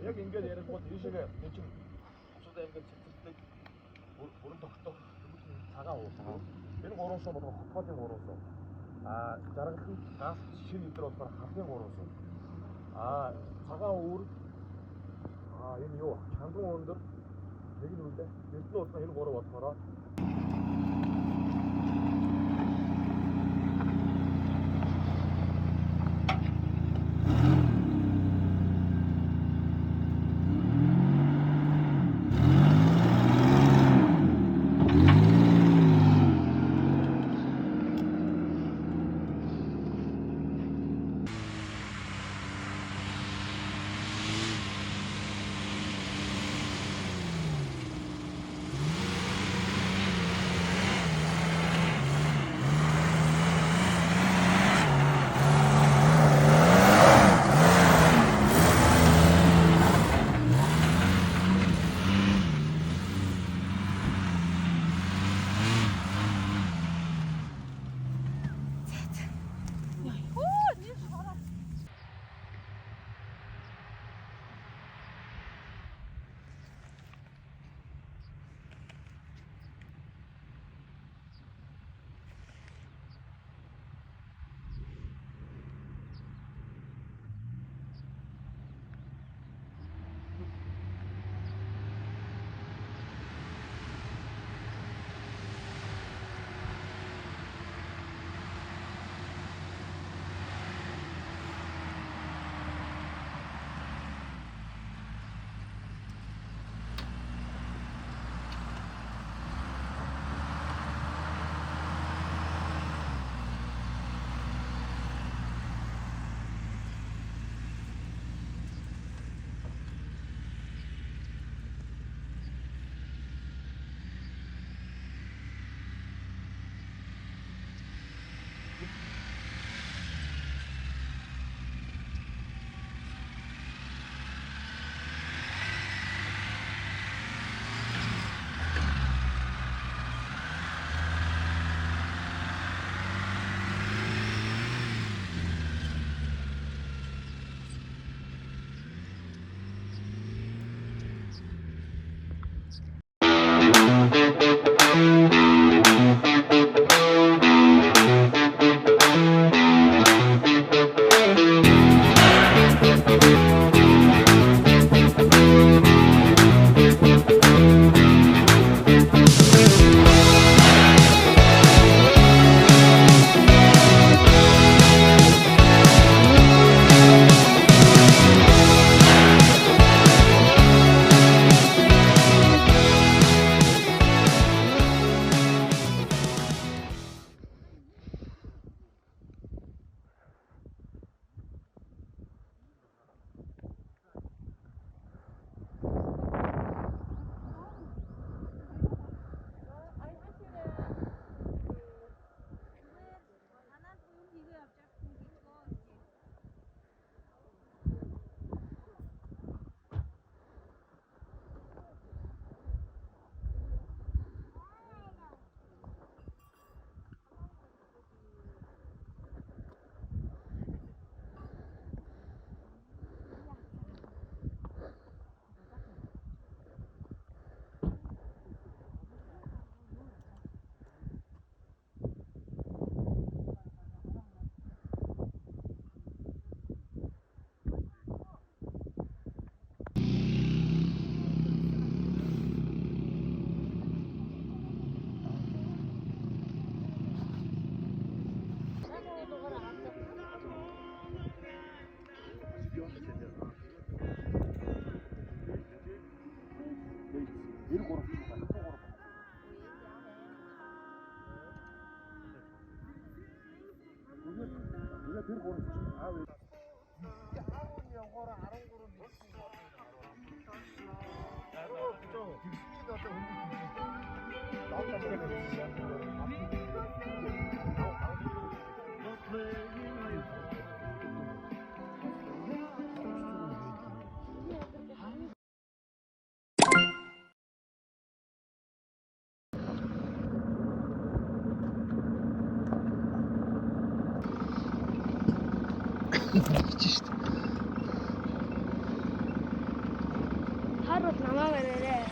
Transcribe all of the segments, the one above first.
Яг ингээд ярихгүй энэ шиг эн чинь бусад аймагт цэцэрлэг бүрэн тогтоох цагаан уу. Энэ 300 болох хотгоолын 300. Жаргалын газ шинэ өдөр болохоор халын 300. Цагаан үүр энэ юу? Чанган өндөр нэг нь үлээ. Эрдэнэ уулын энэ 3 болохоор тэр гурав аав аавны явахаараа 13 нийтсэн байна. Аа тэгсний одоо Чишт. 그래.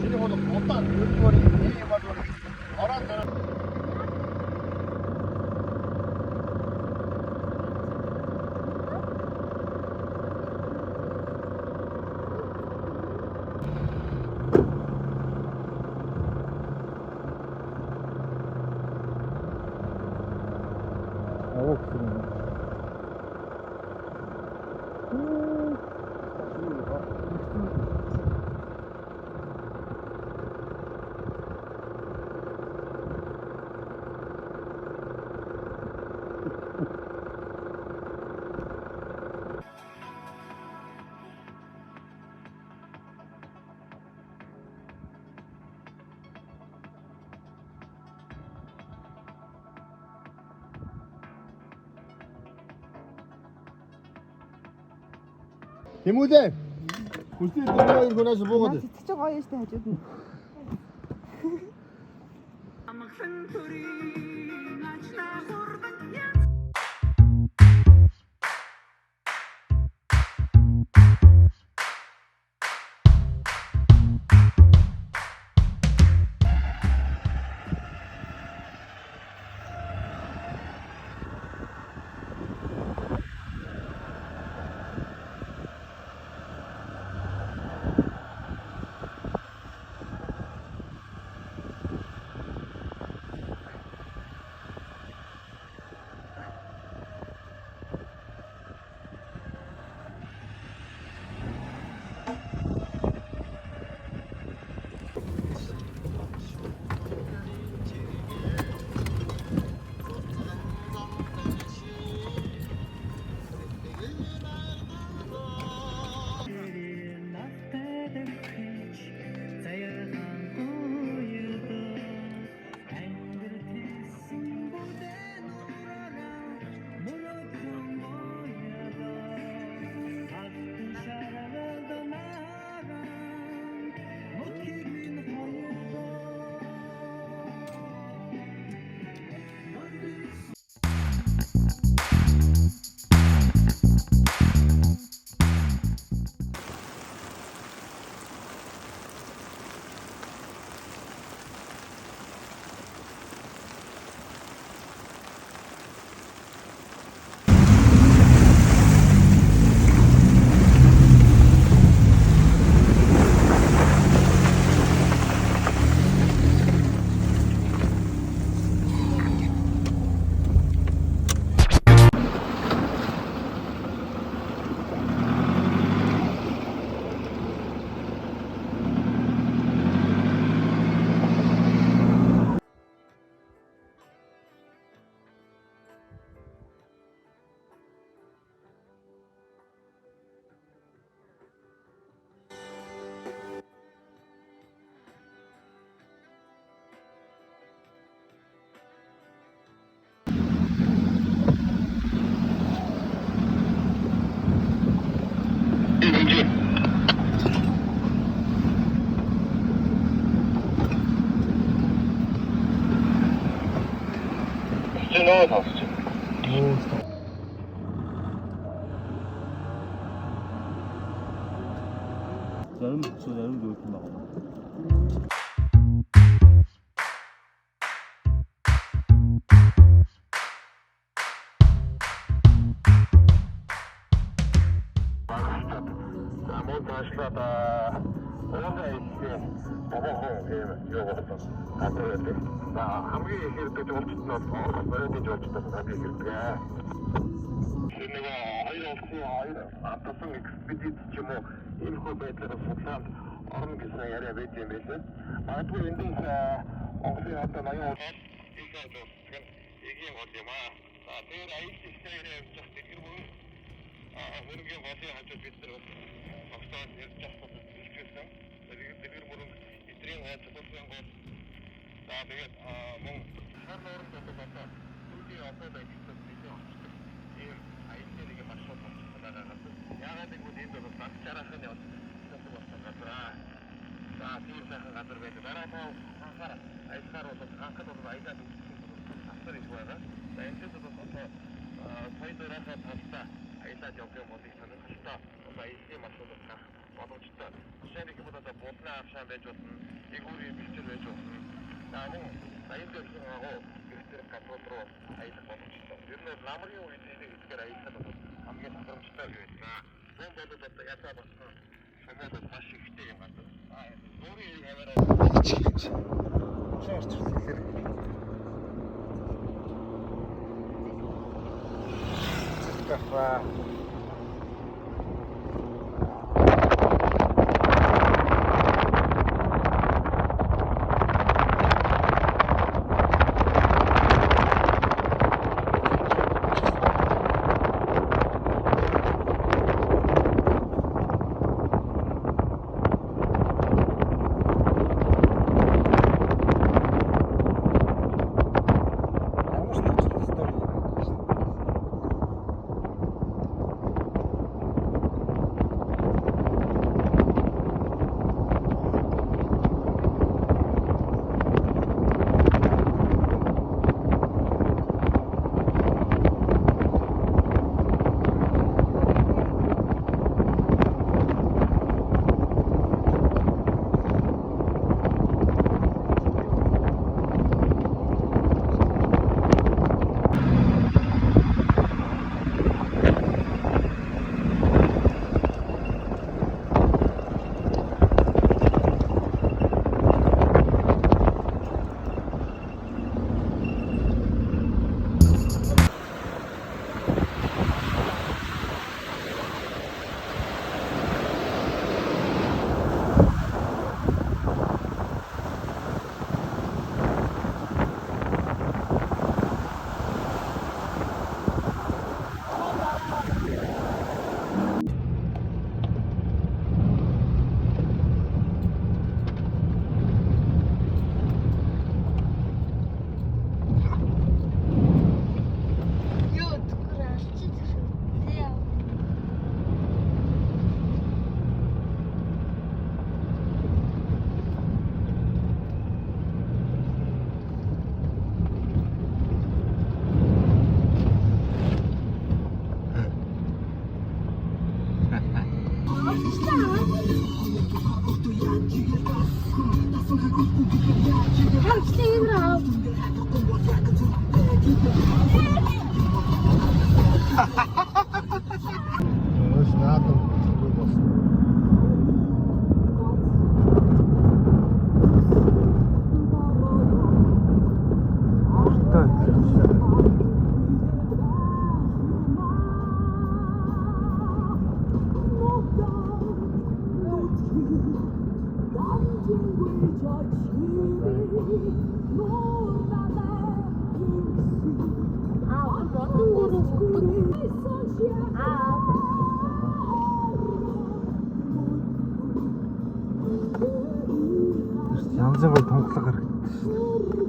지금 어떤 물건이 이해가지고 어란 데는 Temuden. Kursi dünya ülküne boğdu. Çok ay işte hacı. 수준은 다 수준. 여름도 이렇게 나가. Montagestrada Oondaisse Omohon joukosta Atletti. Хамгийн хэрэгтэй жуулчд нь Оросын жуулчдаас хамгийн хэрэгтэй. Нэг хоёр улсын хоёр амтсан экспедиц ч юм уу энэ хөө байдлаар судлаад орно гэсэн яриа байт юм байлээ. Магадгүй эндээс Монголын одоо 80 улс энэ эгийн гол юм аа. За тэр аялал ихтэй явж явах дэлгэр мөн Үнэхээр голын хажууд бид нар багтаад ярьж авсан хэлчихсэн. Дэлгэр бүрэн эдрийн цогцолын гол. За тэгээд мөн шар нуурын дотор одоо түүний одоо байгуулсан нэгэн очдог. Ийм аяллаа маршрут болчихсон байгаа газар. Яагаад гэвэл энэ бол баг чарахын явдаг болсон газар. За тийм сайхан газар байдаг. Дараа нь анхаарал. Аялгаар бол анхад бол аялаад үзсэн асар их байгаа. За энэ дэд бол одоо хоёрдугаараа талдаа аялаад явах юм бол их сонирхолтой. Одоо аяллаа маршрут гарах боломжтой. Жишээ нь одоо Будны авшаан байж болно. Игүүрийн бэлчээр байж болно. За мөн аялал гэх юм аа гэртэр газрууд руу аялах боломжтой. Ер нь намрын үед энийг ихээр аялах бол хамгийн тохиромжтой гэж байна. Зүүн болоод одоо ятаа болсон. Шамаад маш ихтэй юм байна. Нуурын хаваараа чаарч хэлээр. Кафе. Өөс наадам юу болсон. Янз бүр тунгалаг харагддаг шүү дээ.